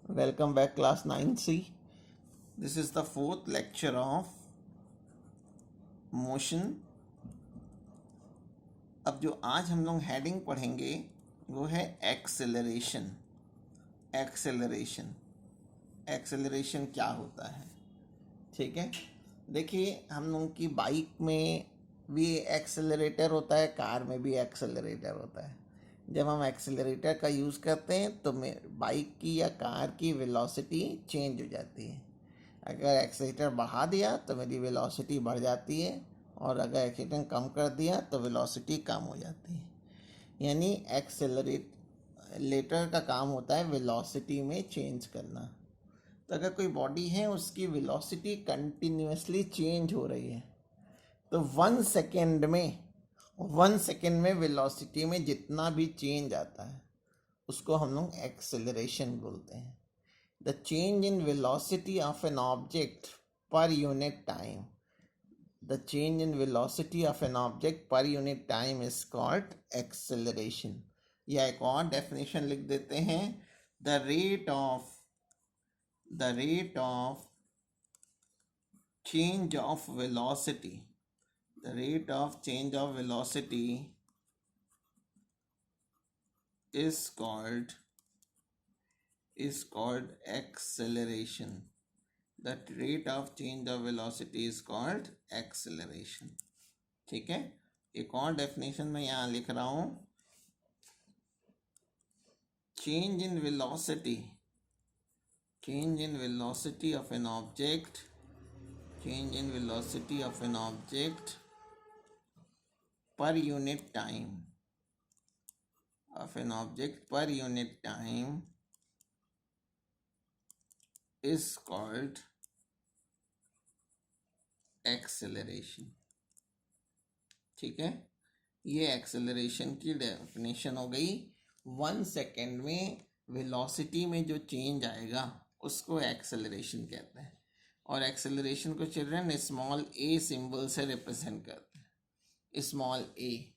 Welcome back, class 9C. This is the fourth lecture of motion. अब जो आज हम लोग हेडिंग पढ़ेंगे वो है एक्सेलरेशन. एक्सेलरेशन एक्सेलरेशन क्या होता है? ठीक है, देखिए हम लोग की बाइक में भी एक्सेलरेटर होता है, कार में भी एक्सेलरेटर होता है. जब हम एक्सेलरेटर का यूज़ करते हैं तो बाइक की या कार की वेलोसिटी चेंज हो जाती है. अगर एक्सेलरेटर बढ़ा दिया तो मेरी वेलोसिटी बढ़ जाती है, और अगर एक्सेलरेटर कम कर दिया तो वेलोसिटी कम हो जाती है. यानी एक्सेलरेटर का काम होता है वेलोसिटी में चेंज करना. तो अगर कोई बॉडी है उसकी वेलोसिटी कंटिन्यूसली चेंज हो रही है तो 1 सेकेंड में वेलोसिटी में जितना भी चेंज आता है उसको हम लोग एक्सेलरेशन बोलते हैं. The change in velocity of an object per unit time. The change in velocity of an object per unit time is called acceleration. या एक और डेफिनेशन लिख देते हैं, the rate of change of velocity. The rate of change of velocity is called acceleration. The rate of change of velocity is called acceleration. ठीक है, एक और डेफिनेशन मैं यहाँ लिख रहा हूँ, change in velocity of an object, per unit time is called acceleration. ठीक है, ये एक्सेलरेशन की डेफिनेशन हो गई. 1 सेकेंड में वेलोसिटी में जो चेंज आएगा उसको एक्सेलरेशन कहते हैं. और एक्सेलरेशन को चिल्ड्रन स्मॉल ए सिंबल से रिप्रेजेंट करते हैं, स्मॉल ए.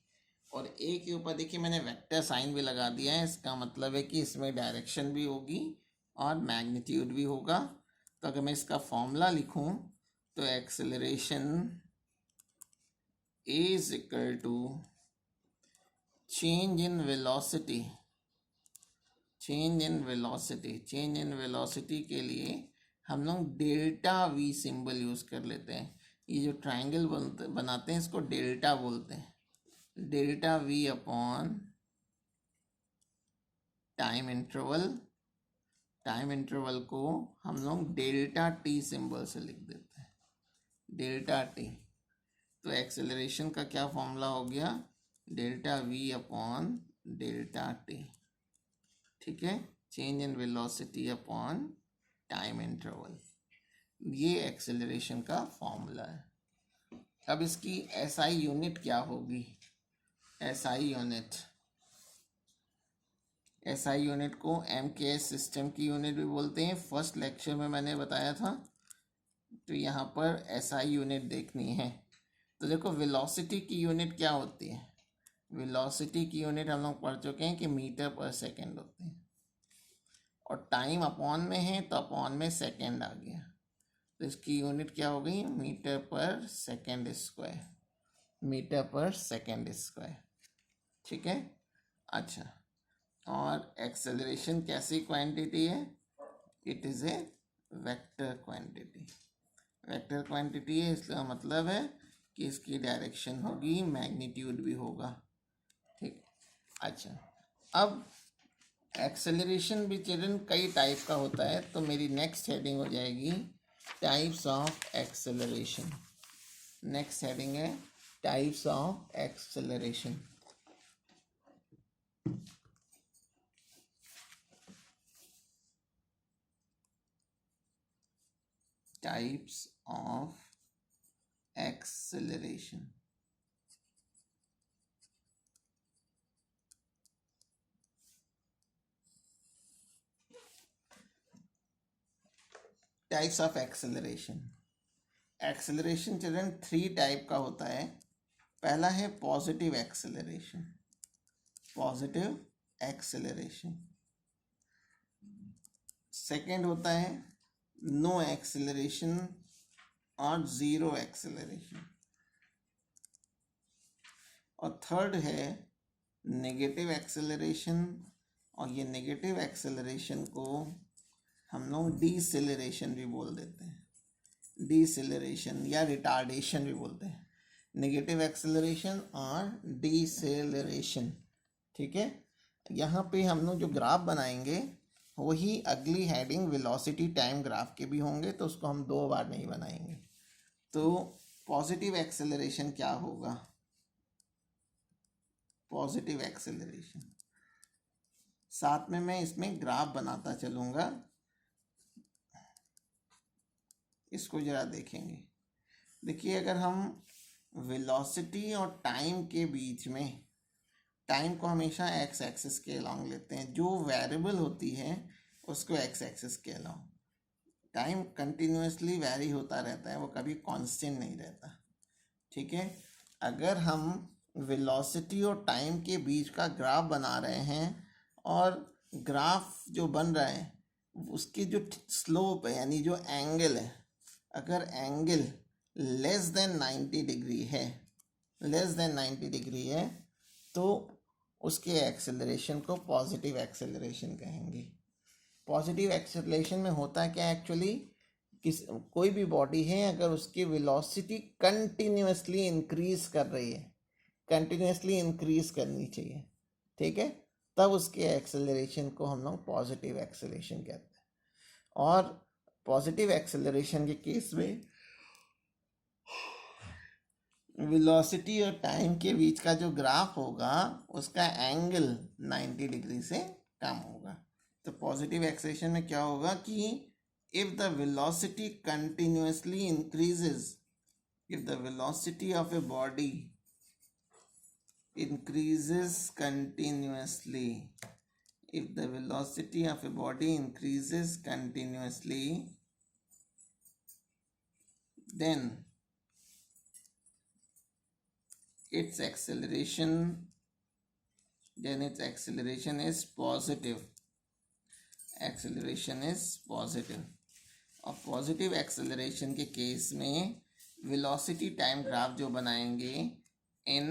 और ए के ऊपर देखिए मैंने वेक्टर साइन भी लगा दिया है. इसका मतलब है कि इसमें डायरेक्शन भी होगी और मैग्नीट्यूड भी होगा. तो अगर मैं इसका फॉर्मूला लिखूं तो acceleration is equal to change in velocity के लिए हम लोग डेल्टा वी सिंबल यूज कर लेते हैं. ये जो ट्रायंगल बनाते हैं इसको डेल्टा बोलते हैं. Delta we upon time interval को हम लोग डेल्टा टी सिंबल से लिख देते हैं, डेल्टा टी. तो एक्सेलरेशन का क्या फॉर्मूला हो गया, delta we upon delta T. ठीक है, change in velocity upon time interval, ये एक्सेलरेशन का फॉर्मूला है. अब इसकी एसआई यूनिट क्या होगी? एसआई यूनिट को एमकेएस सिस्टम की यूनिट भी बोलते हैं. फर्स्ट लेक्चर में मैंने बताया था. तो यहाँ पर एसआई यूनिट देखनी है. तो देखो वेलोसिटी की यूनिट क्या होती है? वेलोसिटी की यूनिट हम लोग पढ़ चुके हैं कि मीटर पर सेकंड होती है, और टाइम अपॉन में है तो अपॉन में सेकंड आ गया. तो इसकी यूनिट क्या हो गई? मीटर पर सेकंड स्क्वायर. ठीक है, अच्छा. और एक्सेलरेशन कैसी क्वांटिटी है? It is a vector quantity है. इसका मतलब है कि इसकी डायरेक्शन होगी, मैग्नीट्यूड भी होगा. ठीक, अच्छा. अब एक्सेलरेशन भी चिल्ड्रन कई टाइप का होता है, तो मेरी नेक्स्ट हेडिंग हो जाएगी types of acceleration. Next heading है types of acceleration. Types of acceleration. Types of acceleration children 3 type का होता है. पहला है पॉजिटिव एक्सेलरेशन. सेकेंड होता है नो एक्सेलरेशन और ज़ीरो एक्सेलरेशन, और थर्ड है नेगेटिव एक्सेलरेशन, और ये नेगेटिव एक्सेलरेशन को हम लोग डीसेलरेशन भी बोल देते हैं, डीसेलरेशन या रिटार्डेशन भी बोलते हैं, नेगेटिव एक्सेलरेशन और डीसेलरेशन। ठीक है, यहाँ पे हम लोग जो ग्राफ बनाएंगे वही अगली हेडिंग वेलोसिटी टाइम ग्राफ के भी होंगे, तो उसको हम 2 बार नहीं बनाएंगे। तो पॉजिटिव एक्सेलरेशन क्या होगा, पॉजिटिव एक्सेलरेशन, साथ में मैं इसमें ग्राफ बनाता चलूँगा, इसको ज़रा देखेंगे। देखिए, अगर हम वेलोसिटी और टाइम के बीच में, टाइम को हमेशा एक्स एक्सिस के अलॉन्ग लेते हैं, जो वेरिएबल होती है उसको एक्स एक्सिस के अलॉन्ग, टाइम कंटिन्यूसली वैरी होता रहता है, वो कभी कांस्टेंट नहीं रहता। ठीक है, अगर हम वेलोसिटी और टाइम के बीच का ग्राफ बना रहे हैं, और ग्राफ जो बन रहा है उसकी जो स्लोप है यानी जो एंगल है, अगर एंगल लेस देन 90 डिग्री है, लेस देन 90 डिग्री है, तो उसके एक्सेलरेशन को पॉजिटिव एक्सेलरेशन कहेंगे। पॉजिटिव एक्सेलरेशन में होता है क्या एक्चुअली, कोई भी बॉडी है अगर उसकी वेलोसिटी कंटिन्यूसली इंक्रीज कर रही है, कंटिन्यूसली इंक्रीज करनी चाहिए, ठीक है, तब उसके एक्सेलरेशन को हम लोग पॉजिटिव एक्सेलरेशन कहते हैं। और पॉजिटिव एक्सेलरेशन के केस में वेलोसिटी और टाइम के बीच का जो ग्राफ होगा उसका एंगल 90 डिग्री से कम होगा। तो पॉजिटिव एक्सेलरेशन में क्या होगा कि if the velocity continuously increases, if the velocity of a body increases continuously, if the velocity of a body increases continuously, then its acceleration is positive, acceleration is positive। और positive acceleration के case में velocity time graph जो बनाएंगे, in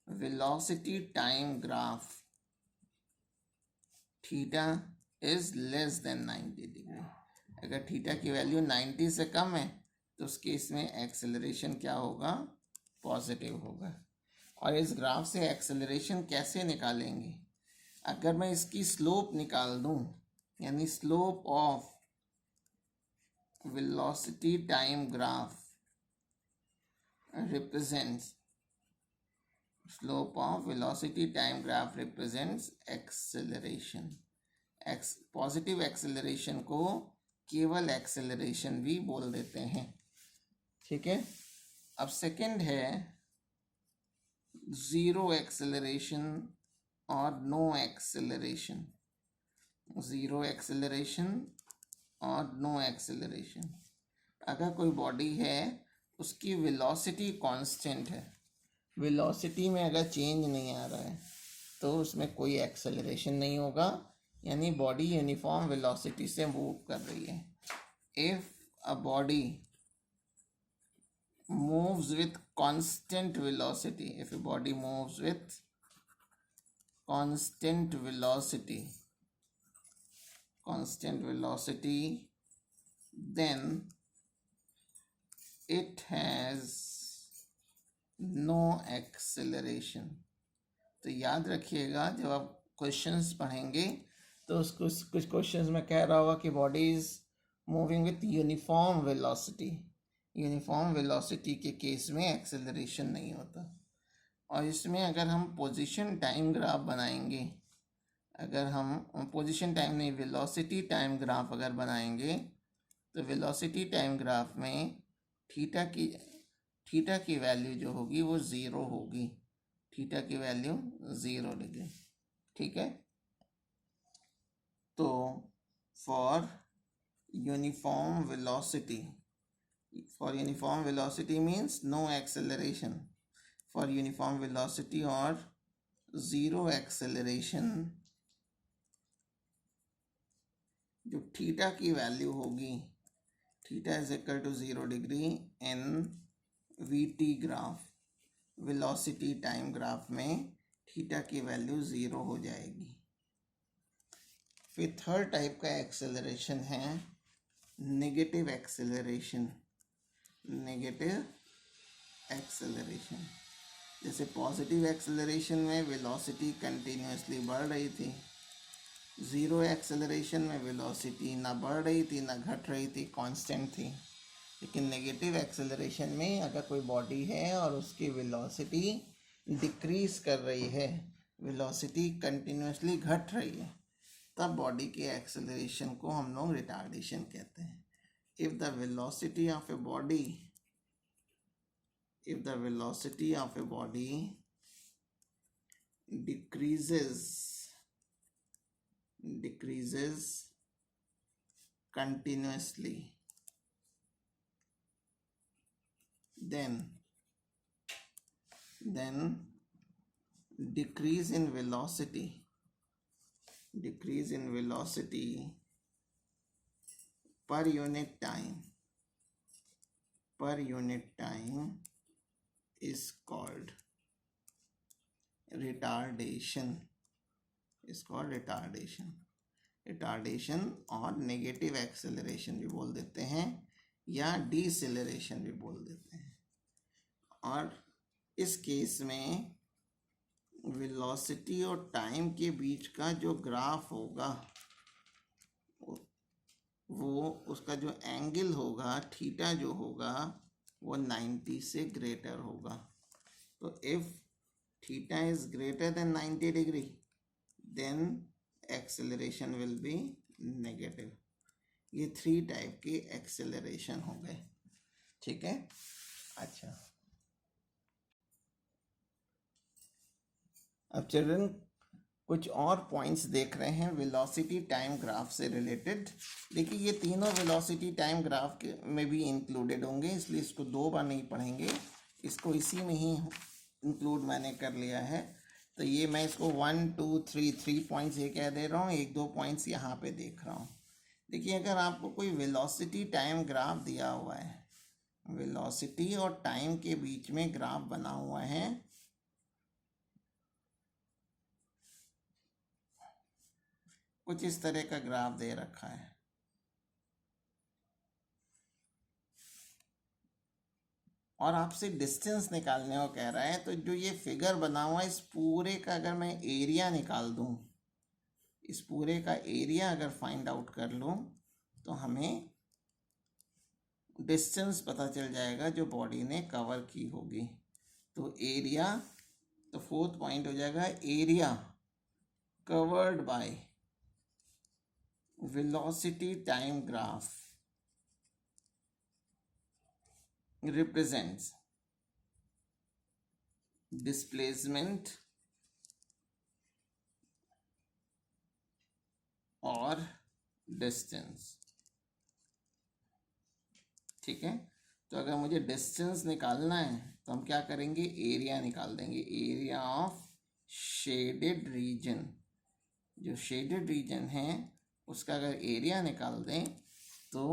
velocity time graph theta is less than 90 degree. अगर theta की value 90 से कम है तो उस केस में एक्सेलरेशन क्या होगा, पॉजिटिव होगा। और इस ग्राफ से एक्सेलरेशन कैसे निकालेंगे, अगर मैं इसकी स्लोप निकाल दूं, यानी slope of velocity time graph represents, slope of velocity time graph represents acceleration। Positive acceleration को केवल एक्सेलरेशन भी बोल देते हैं। ठीक है, अब सेकंड है ज़ीरो एक्सेलरेशन और नो एक्सेलरेशन, ज़ीरो एक्सेलरेशन और नो एक्सेलरेशन। अगर कोई बॉडी है उसकी वेलोसिटी कांस्टेंट है, वेलोसिटी में अगर चेंज नहीं आ रहा है तो उसमें कोई एक्सेलरेशन नहीं होगा, यानी बॉडी यूनिफॉर्म वेलोसिटी से मूव कर रही है। If a body moves with constant velocity, if a body moves with constant velocity, then it has no acceleration। तो याद रखिएगा, जब आप क्वेश्चंस पढ़ेंगे तो उसको कुछ क्वेश्चंस में कह रहा होगा कि body is moving with uniform velocity, uniform velocity के केस में एक्सेलरेशन नहीं होता। और इसमें अगर हम पोजीशन टाइम ग्राफ बनाएंगे, अगर हम पोजीशन टाइम नहीं वेलोसिटी टाइम ग्राफ अगर बनाएंगे, तो वेलोसिटी टाइम ग्राफ में थीटा की वैल्यू जो होगी वो 0 होगी, थीटा की वैल्यू 0 डिग्री। ठीक है, तो for uniform velocity means no acceleration, for uniform velocity और ज़ीरो एक्सेलरेशन, जो थीटा की वैल्यू होगी, theta is equal to 0 degree in V T graph, velocity time graph में थीटा की वैल्यू 0 हो जाएगी। फिर थर्ड टाइप का एक्सेलरेशन है नेगेटिव एक्सेलरेशन। नेगेटिव एक्सेलरेशन, जैसे पॉजिटिव एक्सेलरेशन में वेलोसिटी कंटिन्यूसली बढ़ रही थी, ज़ीरो एक्सेलरेशन में वेलोसिटी ना बढ़ रही थी ना घट रही थी, कांस्टेंट थी। लेकिन नेगेटिव एक्सेलरेशन में अगर कोई बॉडी है और उसकी वेलोसिटी डिक्रीज कर रही है, वेलोसिटी कंटिन्यूसली घट रही है, तब बॉडी के एक्सेलरेशन को हम लोग रिटार्डेशन कहते हैं। If the velocity of a body, if the velocity of a body decreases continuously, then decrease in velocity per unit time is called retardation, retardation और नेगेटिव एक्सेलरेशन भी बोल देते हैं या डीसेलरेशन भी बोल देते हैं। और इस केस में वेलोसिटी और टाइम के बीच का जो ग्राफ होगा, वो उसका जो एंगल होगा, थीटा जो होगा, वो 90 से ग्रेटर होगा। तो if theta is greater than 90 degree then acceleration will be negative. ये 3 टाइप के एक्सेलरेशन हो गए, ठीक है। अच्छा, अब चिल्ड्रन कुछ और पॉइंट्स देख रहे हैं वेलोसिटी टाइम ग्राफ से रिलेटेड। देखिए ये तीनों वेलोसिटी टाइम ग्राफ के में भी इंक्लूडेड होंगे, इसलिए इसको 2 बार नहीं पढ़ेंगे, इसको इसी में ही इंक्लूड मैंने कर लिया है। तो ये मैं इसको 1 2 3 पॉइंट्स ये कह दे रहा हूँ, 1 2 पॉइंट्स यहाँ पे देख रहा हूँ। देखिए अगर आपको कोई वेलोसिटी टाइम ग्राफ दिया हुआ है, वेलोसिटी और टाइम के बीच में ग्राफ बना हुआ है, कुछ इस तरह का ग्राफ दे रखा है, और आपसे डिस्टेंस निकालने को कह रहा है। तो जो ये फिगर बना हुआ है, इस पूरे का अगर मैं एरिया निकाल दूं, इस पूरे का एरिया अगर फाइंड आउट कर लूं, तो हमें डिस्टेंस पता चल जाएगा जो बॉडी ने कवर की होगी। तो एरिया, तो 4th पॉइंट हो जाएगा area covered by velocity time graph represents displacement और distance, ठीक है। तो अगर मुझे डिस्टेंस निकालना है तो हम क्या करेंगे, एरिया निकाल देंगे, एरिया ऑफ शेडेड रीजन। जो शेडेड रीजन है उसका अगर एरिया निकाल दें तो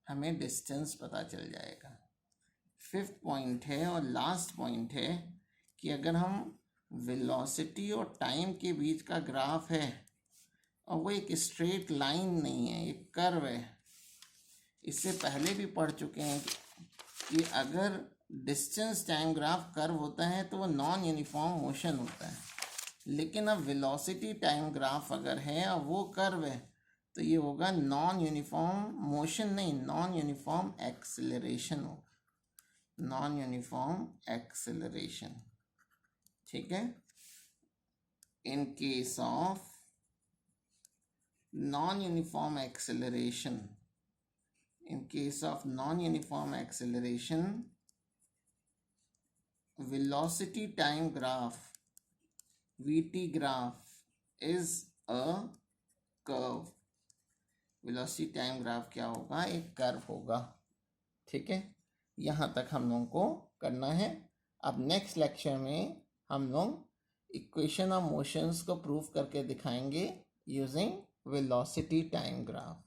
हमें डिस्टेंस पता चल जाएगा। 5th पॉइंट है और लास्ट पॉइंट है कि अगर हम वेलोसिटी और टाइम के बीच का ग्राफ है और वो एक स्ट्रेट लाइन नहीं है, एक कर्व है। इससे पहले भी पढ़ चुके हैं कि अगर डिस्टेंस टाइम ग्राफ कर्व होता है तो वो नॉन यूनिफॉर्म मोशन होता है, लेकिन अब वेलोसिटी टाइम ग्राफ अगर है और वो कर्व है तो ये होगा नॉन यूनिफॉर्म मोशन नहीं, नॉन यूनिफॉर्म एक्सेलरेशन होगा, नॉन यूनिफॉर्म एक्सेलरेशन, ठीक है। In case of non uniform acceleration, in case of non-uniform acceleration, velocity time graph VT graph is a curve। velocity time graph क्या होगा, एक curve होगा, ठीक है। यहाँ तक हम लोगों को करना है। अब नेक्स्ट लेक्चर में हम लोग इक्वेशन ऑफ मोशंस को प्रूव करके दिखाएंगे यूजिंग वेलोसिटी टाइम ग्राफ।